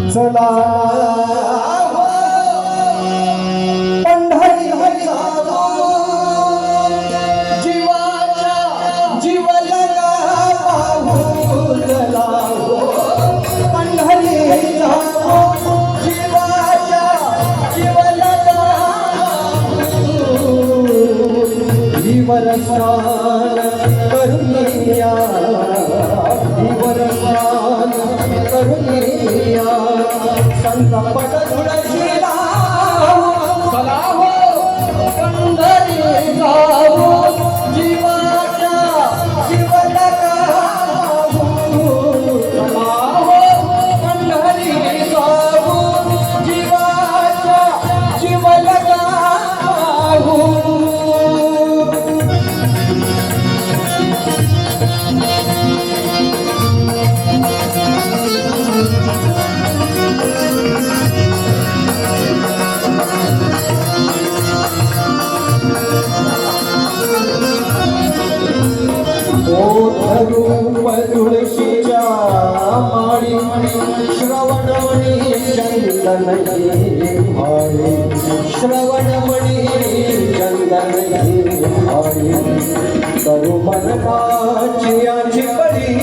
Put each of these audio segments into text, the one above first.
चला पंढरी जीवाच्या जीवला पाहू चला पंढरी जीवाच्या जीवला जीवरसान करुणिया जीवरसान करुणिया संत पटुळशीला चला हो पंढरी जाऊ जीवाच्या जीवला चला हो पंढरी जाऊ जीवाच्या जीवला तुळशीच्या माळी श्रवणमणी चंदनही भाळी श्रवणमणी चंदनही भाळी करू मनकाची याची पडी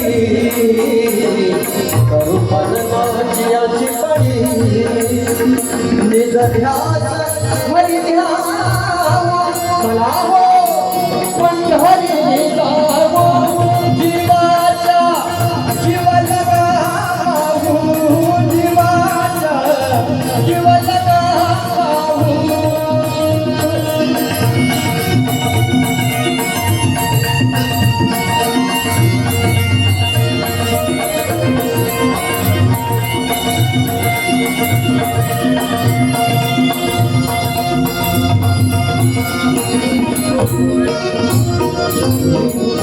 करू मनकाची याची पडी निज ध्यास हरी ध्यास चला हो पंढरी जाऊ जीवाच्या जीवला जीवाच्या जीवला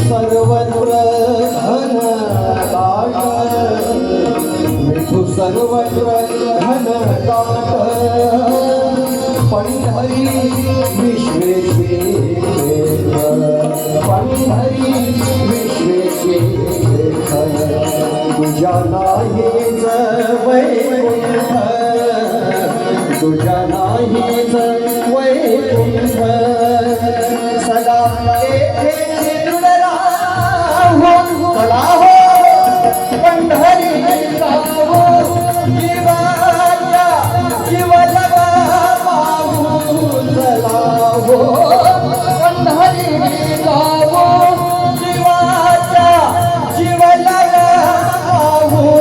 सर्वत्र धन दाट विठू सर्वत्र धन दाट पंढरी विश्वेश्वर पंढरी विश्वेश्वर तुझ्या नाहीच वैकुंठ तुझ्या नाहीच वैकुंठ सदा चला हो पंढरी जाऊ जीवाच्या जीवला पाहू चला हो पंढरी जाऊ जीवाच्या जीवला पाहू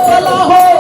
चला हो